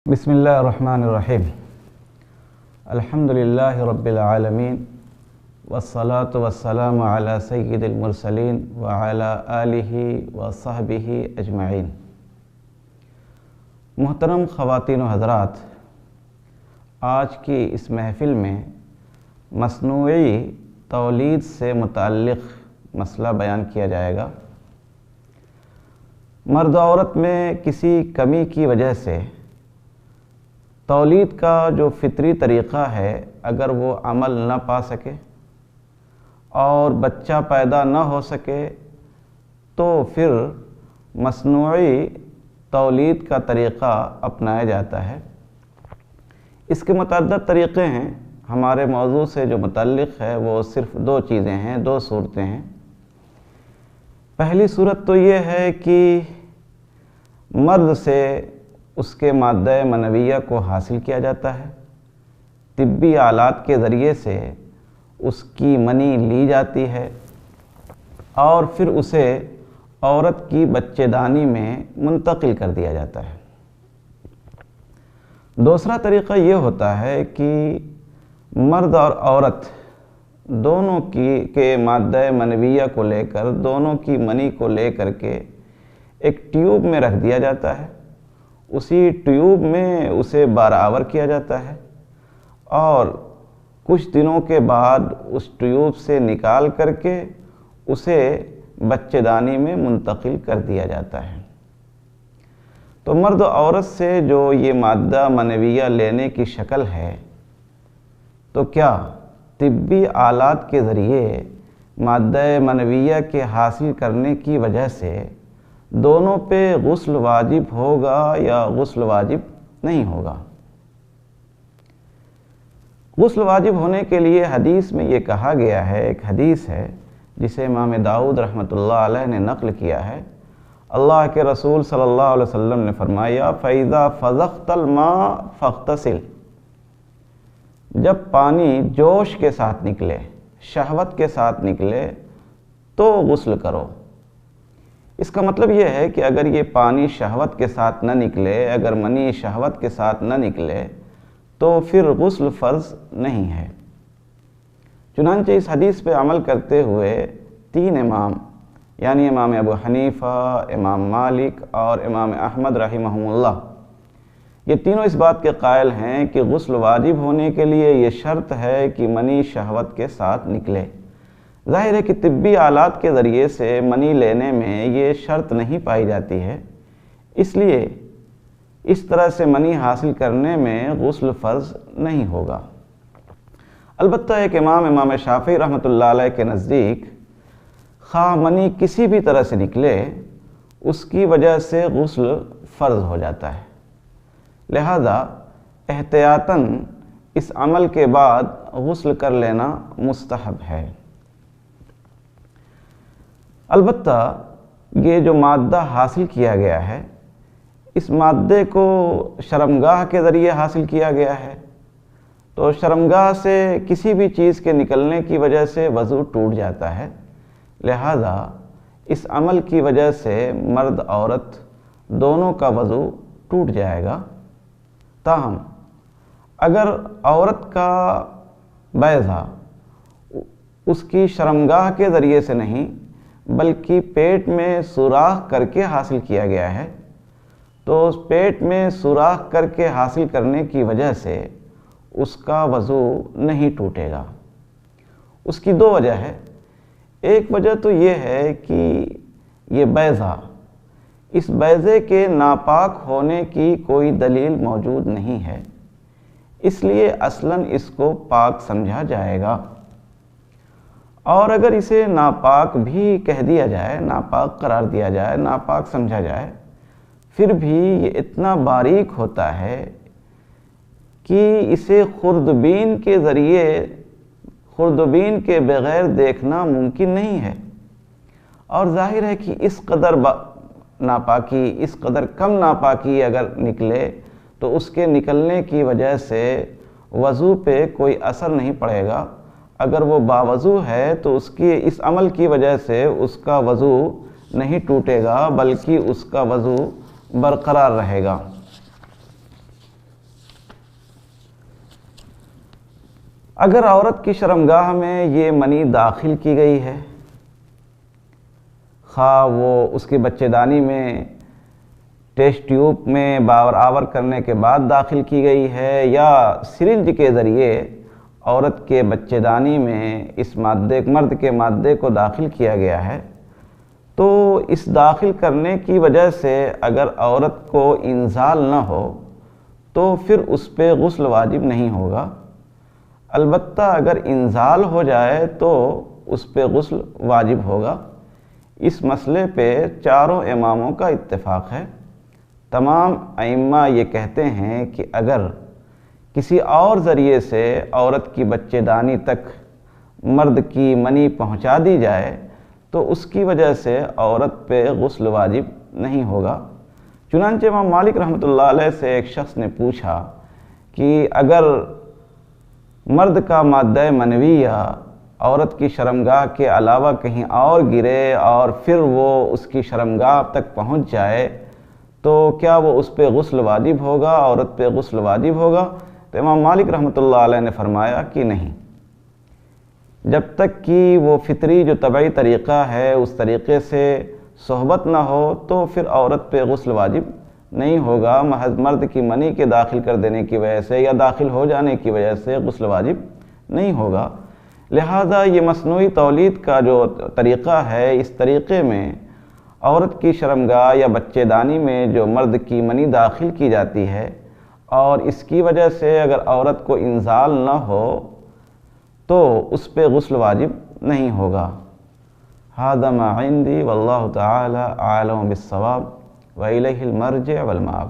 بسم اللہ الرحمن الرحیم الحمدللہ رب العالمین والصلاة والسلام علی سید المرسلین وعلی آلہ وصحبہ اجمعین۔ محترم خواتین و حضرات، آج کی اس محفل میں مصنوعی تولید سے متعلق مسئلہ بیان کیا جائے گا۔ مرد و عورت میں کسی کمی کی وجہ سے تولید کا جو فطری طریقہ ہے، اگر وہ عمل نہ پا سکے اور بچہ پیدا نہ ہو سکے تو پھر مصنوعی تولید کا طریقہ اپنایا جاتا ہے۔ اس کے متعدد طریقے ہیں۔ ہمارے موضوع سے جو متعلق ہے وہ صرف دو چیزیں ہیں، دو صورتیں ہیں۔ پہلی صورت تو یہ ہے کہ مرد سے اس کے مادہ منویہ کو حاصل کیا جاتا ہے، طبی آلات کے ذریعے سے اس کی منی لی جاتی ہے اور پھر اسے عورت کی بچے دانی میں منتقل کر دیا جاتا ہے۔ دوسرا طریقہ یہ ہوتا ہے کہ مرد اور عورت دونوں کے مادہ منویہ کو لے کر، دونوں کی منی کو لے کر کے ایک ٹیوب میں رکھ دیا جاتا ہے۔ اسی ٹیوب میں اسے برآور کیا جاتا ہے اور کچھ دنوں کے بعد اس ٹیوب سے نکال کر کے اسے بچے دانی میں منتقل کر دیا جاتا ہے۔ تو مرد و عورت سے جو یہ مادہ منویہ لینے کی شکل ہے، تو کیا طبی آلات کے ذریعے مادہ منویہ کے حاصل کرنے کی وجہ سے دونوں پہ غسل واجب ہوگا یا غسل واجب نہیں ہوگا؟ غسل واجب ہونے کے لیے حدیث میں یہ کہا گیا ہے، ایک حدیث ہے جسے امام داؤد رحمۃ اللہ علیہ نے نقل کیا ہے۔ اللہ کے رسول صلی اللہ علیہ وسلم نے فرمایا، فَإِذَا فَضَخْتَ الْمَاءَ فَاغْتَسِلْ، جب پانی جوش کے ساتھ نکلے، شہوت کے ساتھ نکلے تو غسل کرو۔ اس کا مطلب یہ ہے کہ اگر یہ پانی شہوت کے ساتھ نہ نکلے، اگر منی شہوت کے ساتھ نہ نکلے تو پھر غسل فرض نہیں ہے۔ چنانچہ اس حدیث پہ عمل کرتے ہوئے تین امام، یعنی امام ابو حنیفہ، امام مالک اور امام احمد رحمہم اللہ، یہ تینوں اس بات کے قائل ہیں کہ غسل واجب ہونے کے لیے یہ شرط ہے کہ منی شہوت کے ساتھ نکلے۔ ظاہر ہے کہ طبی آلات کے ذریعے سے منی لینے میں یہ شرط نہیں پائی جاتی ہے، اس لیے اس طرح سے منی حاصل کرنے میں غسل فرض نہیں ہوگا۔ البتہ ایک امام شافعی رحمۃ اللہ علیہ کے نزدیک خواہ منی کسی بھی طرح سے نکلے، اس کی وجہ سے غسل فرض ہو جاتا ہے، لہذا احتیاطاً اس عمل کے بعد غسل کر لینا مستحب ہے۔ البتہ یہ جو مادہ حاصل کیا گیا ہے، اس مادے کو شرمگاہ کے ذریعے حاصل کیا گیا ہے، تو شرمگاہ سے کسی بھی چیز کے نکلنے کی وجہ سے وضو ٹوٹ جاتا ہے، لہذا اس عمل کی وجہ سے مرد عورت دونوں کا وضو ٹوٹ جائے گا۔ تاہم اگر عورت کا بیضہ اس کی شرمگاہ کے ذریعے سے نہیں بلکہ پیٹ میں سوراخ کر کے حاصل کیا گیا ہے، تو اس پیٹ میں سوراخ کر کے حاصل کرنے کی وجہ سے اس کا وضو نہیں ٹوٹے گا۔ اس کی دو وجہ ہے۔ ایک وجہ تو یہ ہے کہ یہ بیضہ، اس بیضے کے ناپاک ہونے کی کوئی دلیل موجود نہیں ہے، اس لیے اصلاً اس کو پاک سمجھا جائے گا، اور اگر اسے ناپاک بھی کہہ دیا جائے، ناپاک قرار دیا جائے، ناپاک سمجھا جائے، پھر بھی یہ اتنا باریک ہوتا ہے کہ اسے خوردبین کے ذریعے، خوردبین کے بغیر دیکھنا ممکن نہیں ہے، اور ظاہر ہے کہ اس قدر ناپاکی، اس قدر کم ناپاکی اگر نکلے تو اس کے نکلنے کی وجہ سے وضو پہ کوئی اثر نہیں پڑے گا۔ اگر وہ باوضو ہے تو اس عمل کی وجہ سے اس کا وضو نہیں ٹوٹے گا، بلکہ اس کا وضو برقرار رہے گا۔ اگر عورت کی شرمگاہ میں یہ منی داخل کی گئی ہے، خواہ وہ اس کی بچے دانی میں ٹیسٹ ٹیوب میں باور آور کرنے کے بعد داخل کی گئی ہے یا سرنج کے ذریعے عورت کے بچے دانی میں اس مرد کے مادے کو داخل کیا گیا ہے، تو اس داخل کرنے کی وجہ سے اگر عورت کو انزال نہ ہو تو پھر اس پہ غسل واجب نہیں ہوگا۔ البتہ اگر انزال ہو جائے تو اس پہ غسل واجب ہوگا۔ اس مسئلے پہ چاروں اماموں کا اتفاق ہے۔ تمام ائمہ یہ کہتے ہیں کہ اگر کسی اور ذریعے سے عورت کی بچے دانی تک مرد کی منی پہنچا دی جائے تو اس کی وجہ سے عورت پہ غسل واجب نہیں ہوگا۔ چنانچہ امام مالک رحمۃ اللہ علیہ سے ایک شخص نے پوچھا کہ اگر مرد کا مادہ منویہ عورت کی شرمگاہ کے علاوہ کہیں اور گرے اور پھر وہ اس کی شرمگاہ تک پہنچ جائے تو کیا وہ اس پہ غسل واجب ہوگا، عورت پہ غسل واجب ہوگا؟ تو امام مالک رحمۃ اللہ علیہ نے فرمایا کہ نہیں، جب تک کہ وہ فطری جو طبعی طریقہ ہے اس طریقے سے صحبت نہ ہو تو پھر عورت پہ غسل واجب نہیں ہوگا۔ محض مرد کی منی کے داخل کر دینے کی وجہ سے یا داخل ہو جانے کی وجہ سے غسل واجب نہیں ہوگا۔ لہٰذا یہ مصنوعی تولید کا جو طریقہ ہے، اس طریقے میں عورت کی شرمگاہ یا بچے دانی میں جو مرد کی منی داخل کی جاتی ہے اور اس کی وجہ سے اگر عورت کو انزال نہ ہو تو اس پہ غسل واجب نہیں ہوگا۔ ھذا ما عندی واللہ تعالی اعلم بالصواب وإلیہ المرجع والمآب۔